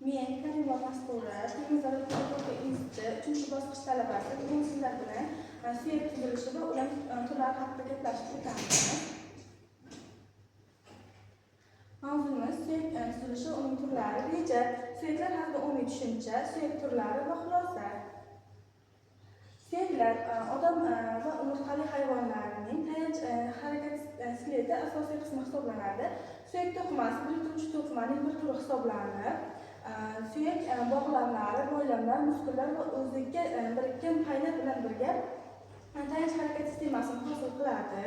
Men Karima Mastura, Termiz davlat pedagogika instituti 3 bosqich talabasi. Bugun sizlar bilan suyak tuzilishi va ular turlari haqida gaplashib o'tamiz. Mavzuimiz suyak tuzilishi, uning turlari, reja, suyaklar haqida umumiy tushuncha, suyak turlari va xulosa. Suyaklar odam va umurtqali hayvonlarning tayanch harakat skeleti asosiy qismi hisoblanadi. Suyak to'qimasi biriktiruvchi to'qimaning bir turi hisoblanib, suyak bog'lamlari, mo'ylamlar, muskullar va o'ziga birikkan paylar bilan birga tayanch harakat sistemasini hosil qiladi.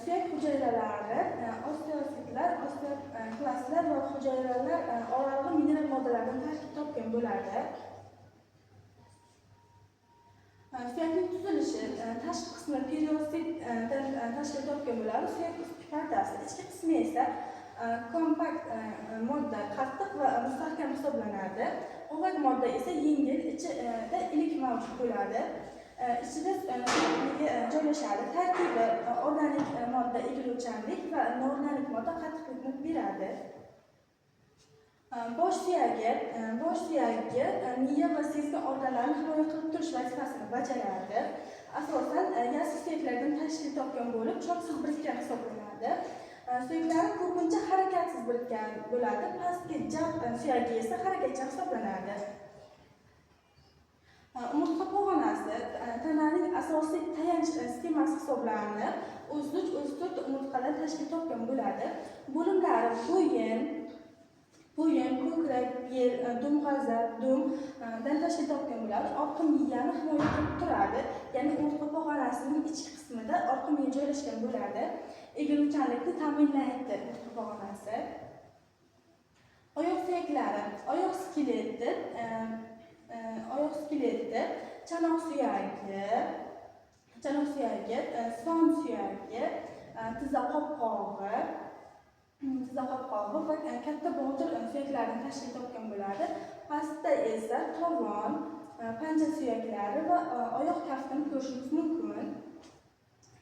Suyak hujayralari osteositlar, osteoklastlar va hujayralar oraliq mineral moddalardan tarkib topgan bo'ladi. Suyakning tuzilishi tashqi qismi periostitdan tashkil topgan bo'ladi. Suyak ustki pardasi, ichki qismi esa kompakt modda, qattiq va mustahkam hisoblanadi. O'g'ak modda esa yengil, ichida ilik mavjud bo'ladi. Ichida joylashadi. Tarkibi organik modda egiluvchanlik va noorganik modda qattiqlikni beradi. Bosh suyagi miya va sezgi organlarini himoya qilib turish vazifasini bajaradi. Asosan yassi suyaklardan tashkil topgan bo'lib, choksiz birikkan hisoblanadi. Suyaklar ko'pincha harakatsiz birikkan bo'ladi. Pastki jag suyagi esa harakatchan hisoblanadi. Umurtqa pog'onasi tananing asosiy tayanch sxemasi hisoblanib, o'zto'rt umurtqalar tashkil topgan bo'ladi. Bo'limlari bo'yin, ko'krak, bel, dum g'azab, dumdan tashkil topgan bo'ladi. Orqa miyani himoya qilib turadi. Ya'ni umurtqa pog'onasining ichki qismida orqa miya joylashgan bo'ladi. Egiluvchanlikni ta'minlaydi umurtqa pog'onasi. Oyoq suyaklari, oyoq skeleti, chanoq suyagi, son suyagi, tizza qopqog'i va katta botir suyaklaridan tashkil topgan bo'ladi. Pastda esa tovon, panja suyaklari va oyoq kaftini ko'rishingiz mumkin.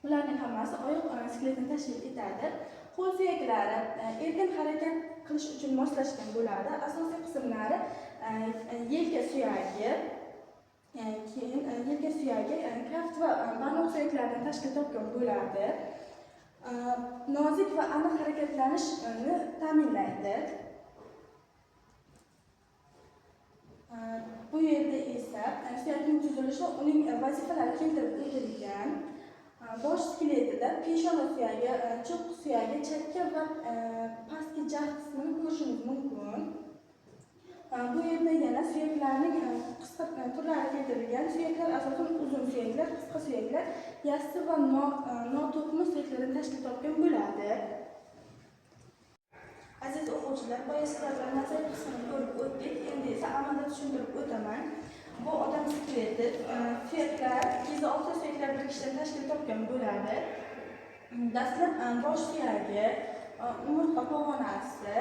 Ularning hammasi oyoq skeletini tashkil etadi. Qo'l suyaklari erkin harakat qilish uchun moslashgan bo'ladi. Asosiy qismlari yelka suyagi, kaft va barmoq suyaklaridan tashkil topgan bo'ladi. Nozik va aniq harakatlanishni ta'minlaydi. Bu yerda esa suyakning tuzilishi, uning vazifalari keltirib o'tilgan. Bosh skeletida peshona suyagi, cho'q suyagi, chakka va pastki jag qismini ko'rishingiz mumkin. Bu yerda yana suyaklarning qisqa turlari keltirilgan. Suyaklar asosan uzun suyaklar, qisqa suyaklar, yassi va noto'qima suyaklardan tashkil topgan bo'ladi. Aziz o'quvchilar, boya sizlar bilan nazariy qismini ko'rib o'tdik. Endi esa amalda tushuntirib o'taman. Bu odam skeleti, suyaklar, kezi olti suyaklar birikishdan tashkil topgan bo'ladi. Dastlab bosh suyagi, umurtqa pog'onasi,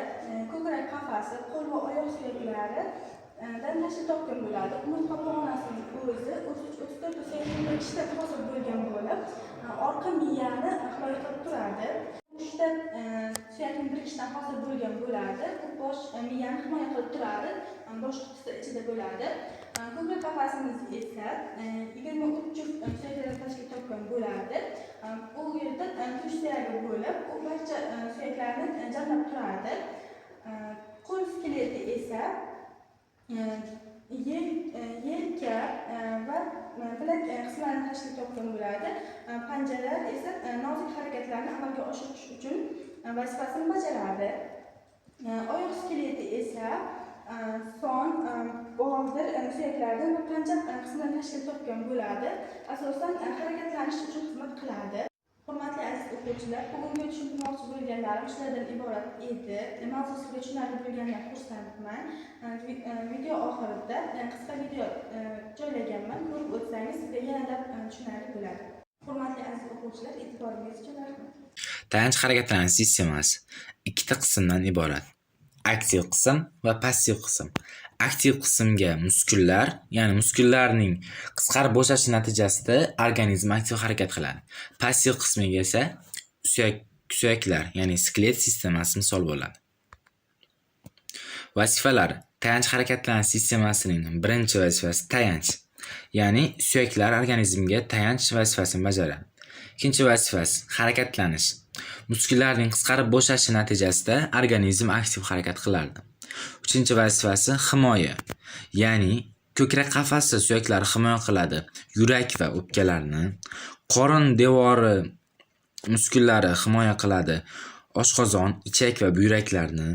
ko'krak qafasi, qo'l va oyoq suyaklaridan tashkil topgan bo'ladi. Umurtqa pog'onasining o'zi 34 suyakning birikishidan hosil bo'lgan bo'lib, orqa miyani himoya qilib turadi. Uchta suyakning birikishidan hosil bo'lgan bo'ladi. Bu bosh miyani himoya qilib turadi. Bosh qutisi ichida bo'ladi. Ko'krak qafasimiz esa 23 juft suyaklardan tashkil topgan bo'ladi. Bu yerda tush suyagi bo'lib, u barcha suyaklarni jamlab turadi. Qo'l skeleti esa yelka va bilak qismlarini tashkil topgan bo'ladi. Panjalar esa nozik harakatlarni amalga oshirish uchun vazifasini bajaradi. Oyoq skeleti esa son, botir suyaklaridan va panja qismlaridan tashkil topgan bo'ladi. Asosan harakatlanish uchun xizmat qiladi. Hurmatli aziz o'quvchilar, bugungi tushuntirmoqchi bo'lganlarim shulardan iborat edi. Mavzusiga tushunarli bo'lganidan xursandman. Video oxirida qisqa video joylaganman. Ko'rib o'tsangiz sizga yanada tushunarli bo'ladi. Hurmatli aziz o'quvchilar, e'tiboringiz uchun rahmat. Tayanch harakatlanish sistemasi ikkita qismdan iborat. Aktiv qism va passiv qism. Aktiv qismga muskullar, ya'ni muskullarning qisqarib bo'shashi natijasida organizm aktiv harakat qiladi. Passiv qismiga esa suyaklar, ya'ni skelet sistemasi misol bo'ladi. Vazifalari. Tayanch harakatlanish sistemasining birinchi vazifasi tayanch. Ya'ni suyaklar organizmga tayanch vazifasini bajaradi. Ikkinchi vazifasi harakatlanish. Muskullarning qisqarib bo'shashi natijasida organizm aktiv harakat qilardi. Uchinchi vazifasi himoya. Ya'ni ko'krak qafasi suyaklari himoya qiladi. Yurak va o'pkalarni, qorin devori muskullari himoya qiladi. Oshqozon, ichak va buyraklarni,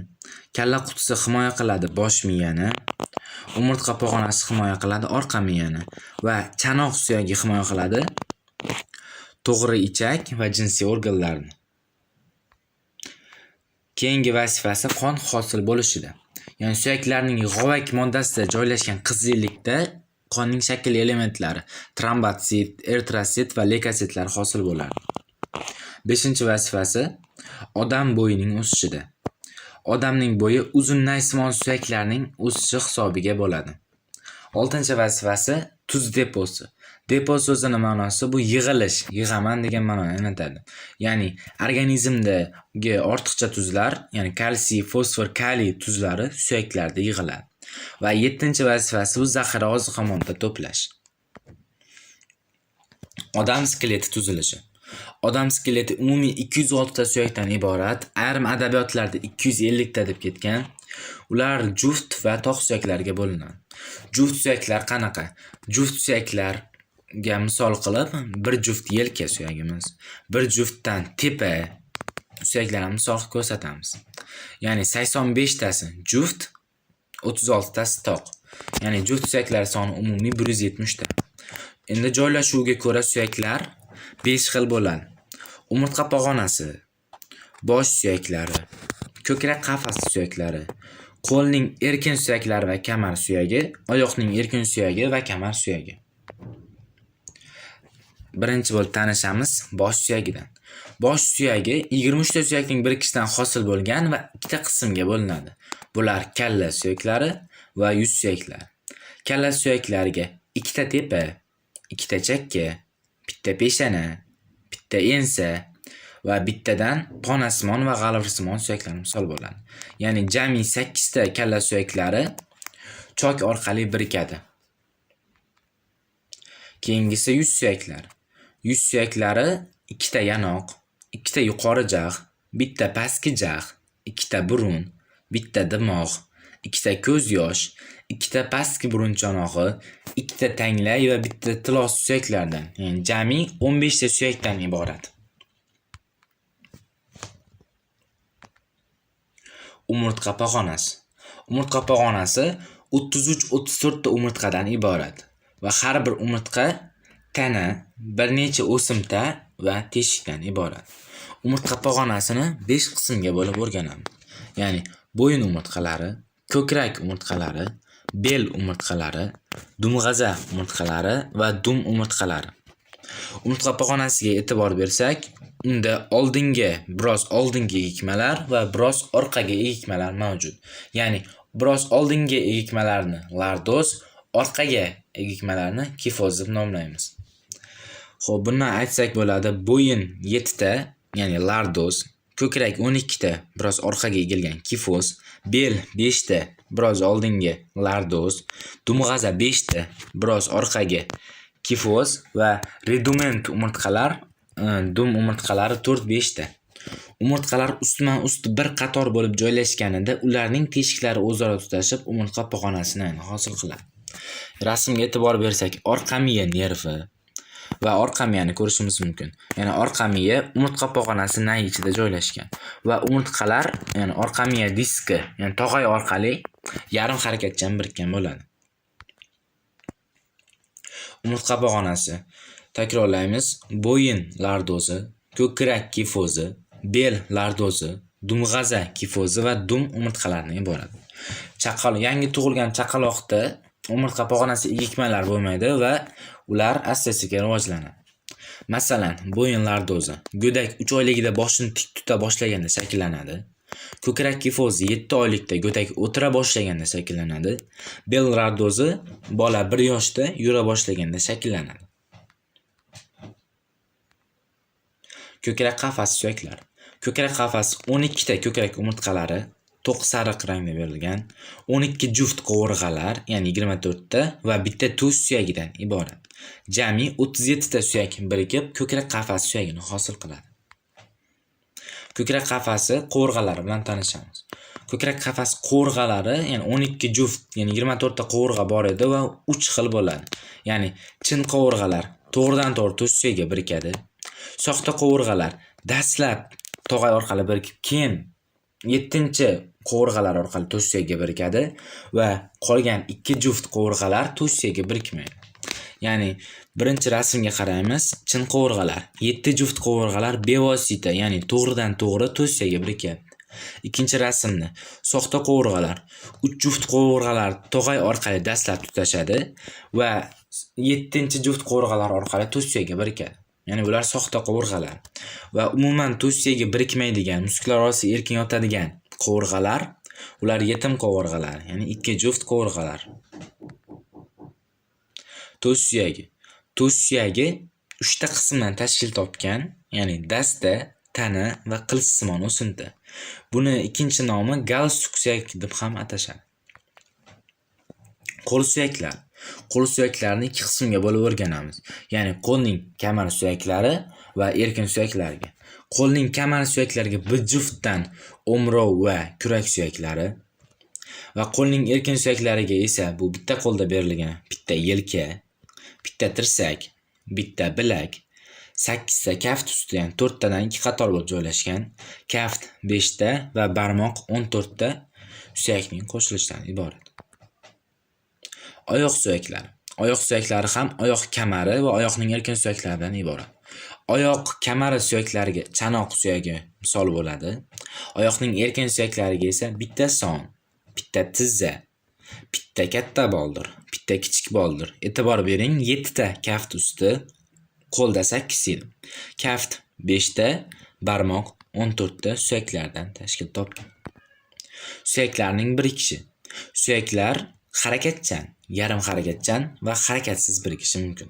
kalla qutisi himoya qiladi bosh miyani, umurtqa pog'onasi himoya qiladi orqa miyani va chanoq suyagi himoya qiladi to'g'ri ichak va jinsiy organlarni. Keyingi vazifasi qon hosil bo'lishida. Ya'ni suyaklarning g'ovak moddasida joylashgan qizillikda qonning shakl elementlari trombotsit, eritrosit va leykositlar hosil bo'ladi. 5-vazifasi odam bo'yining o'sishida. Odamning bo'yi uzun naysimon suyaklarning o'sishi hisobiga bo'ladi. 6-vazifasi tuz deposi. Depo so'zining ma'nosi bu yig'ilish, yig'aman degan ma'noni anglatadi. Ya'ni organizmdagi ortiqcha tuzlar, ya'ni kalsiy, fosfor, kaliy tuzlari suyaklarda yig'iladi. Va 7-vazifasi bu zaxira oziqa modda to'plash. Odam skeleti tuzilishi. Odam skeleti umumiy 206 ta suyakdan iborat. Ayrim adabiyotlarda 250 ta deb ketgan. Ular juft va tog' suyaklarga bo'linadi. Juft suyaklar qanaqa? Juft suyaklarga misol qilib, bir juft yelka suyagimiz, bir juftdan tepa suyaklarni misol ko'rsatamiz. Ya'ni 85 tasi juft, 36 tasi tog'. Ya'ni juft suyaklar soni umumiy 170 ta. Endi joylashuviga ko'ra suyaklar 5 xil bo'ladi. Umurtqa pog'onasi, bosh suyaklari, ko'krak qafasi suyaklari, qo'lning erkin suyaklari va kamar suyagi, oyoqning erkin suyagi va kamar suyagi. Birinchi bo'lib tanishamiz bosh suyagidan. Bosh suyagi 23 ta suyakning birikishidan hosil bo'lgan va ikkita qismga bo'linadi. Bular kalla suyaklari va yuz suyaklari. Kalla suyaklariga ikkita tepa, ikkita chakka, bitta peshana, bitta ensa va bittadan ponasimon va g'alvirsimon suyaklar misol bo'ladi. Ya'ni jami 8 ta kalla suyaklari chok orqali birikadi. Keyingisi yuz suyaklari. Yuz suyaklari ikkita yanoq, ikkita yuqori jag', bitta pastki jag', ikkita burun, bitta dimoq, ikkita ko'z yosh, ikkita pastki burun chonog'i, ikkita tanglay va bitta tilos suyaklardan, ya'ni jami 15 ta suyakdan iborat. Umurtqa pog'onasi. Umurtqa pog'onasi 33-34 ta umurtqadan iborat va har bir umurtqa tana, bir necha o'simta va teshikdan iborat. Umurtqa pog'onasini 5 qismga bo'lib o'rganamiz. Ya'ni bo'yin umurtqalari, ko'krak umurtqalari, bel umurtqalari, dumg'aza umurtqalari va dum umurtqalari. Umurtqa pog'onasiga e'tibor bersak, unda biroz oldingi egikmalar va biroz orqaga egikmalar mavjud. Ya'ni biroz oldingi egikmalarni lardoz, orqaga egikmalarni kifoz deb nomlaymiz. Xo'p, bundan aytsak bo'ladi, bo'yin 7 ta, ya'ni lardoz, ko'krak 12 ta, biroz orqaga egilgan kifoz, bel 5 ta, biroz oldingi lardoz, dumg'aza 5 ta, biroz orqaga kifoz va redument umurtqalar, dum umurtqalari 4-5 ta. Umurtqalar ustma-ust bir qator bo'lib joylashganida ularning teshiklari o'zaro tutashib umurtqa pog'onasini hosil qiladi. Rasmga e'tibor bersak, orqa miya nervi va orqa miyani ko'rishimiz mumkin. Ya'ni orqa miya umurtqa pog'onasi nay ichida joylashgan va umurtqalar, ya'ni orqa miya diski, ya'ni tog'ay orqali yarim harakatchan birikkan bo'ladi. Umurtqa pog'onasi. Takrorlaymiz: bo'yin lardozi, ko'krak kifozi, bel lardozi, dumg'aza kifozi va dum umurtqalardan iborat. Yangi tug'ilgan chaqaloqda umurtqa pog'onasi egikmalar bo'lmaydi va ular asta-sekin rivojlanadi. Masalan, bo'yin lardozi go'dak 3 oyligida boshini tik tuta boshlaganda shakllanadi. Ko'krak kifozi 7 oylikda go'dak o'tira boshlaganda shakllanadi. Bel lardozi bola 1 yoshda yura boshlaganda shakllanadi. Ko'krak qafasi suyaklari. Ko'krak qafasi 12 ta ko'krak umurtqalari, to'q sariq rangda berilgan 12 juft qovurg'alar, ya'ni 24 ta va bitta tuz suyagidan iborat. Jami 37 ta suyak birikib ko'krak qafasi suyagini hosil qiladi. Ko'krak qafasi qovurg'alari bilan tanishamiz. Ko'krak qafasi qovurg'alari, ya'ni 12 juft, ya'ni 24 ta qovurg'a bor edi va 3 xil bo'ladi. Ya'ni chin qovurg'alar to'g'ridan-to'g'ri tuz suyagiga birikadi. Soxta qovurg'alar dastlab tog'ay orqali birikib, keyin 7-qovurg'alar orqali tuz suyagiga birikadi va qolgan 2 juft qovurg'alar tuz suyagiga birikmaydi. Ya'ni birinchi rasmga qaraymiz. Chin qovurg'alar 7 juft qovurg'alar bevosita, ya'ni to'g'ridan-to'g'ri tuz suyagiga birikyapti. Ikkinchi rasmni soxta qovurg'alar 3 juft qovurg'alar tog'ay orqali dastlab tutashadi va 7-juft qovurg'alar orqali tuz suyagiga birikadi. Ya'ni bular soxta qovurg'alar va umuman tuz suyagiga birikmaydigan, muskullar orasida erkin yotadigan qovurg'alar, ular yetim qovurg'alar, ya'ni 2 juft qovurg'alar. Tuz suyagi. Tuz suyagi 3 ta qismdan tashkil topgan, ya'ni dasta, tana va qilichsimon o'simta. Buni ikkinchi nomi galstuk suyak deb ham atashadi. Qo'l suyaklar. Qo'l suyaklarni ikki qismga bo'lib o'rganamiz. Ya'ni qo'lning kamar suyaklari va erkin suyaklariga. Qo'lning kamar suyaklariga bir juftdan o'mrov va kurak suyaklari va qo'lning erkin suyaklariga esa bu bitta qo'lda berilgan bitta yelka, bitta tirsak, bitta bilak, 8 ta kaft usti, ya'ni 4 tadan 2 qator bo'lib joylashgan, kaft 5 ta va barmoq 14 ta suyakning qo'shilishidan iborat. Oyoq suyaklari. Oyoq suyaklari ham oyoq kamari va oyoqning erkin suyaklaridan iborat. Oyoq kamari suyaklariga chanoq suyagi misol bo'ladi. Oyoqning erkin suyaklariga esa bitta son, bitta tizza, bitta katta boldir, bitta kichik boldir. E'tibor bering, 7 ta kaft usti, qo'lda 8 edi. Kaft 5 ta, barmoq 14 ta suyaklardan tashkil topgan. Suyaklarning birikishi. Suyaklar harakatchan, yarim harakatchan va harakatsiz birikishi mumkin.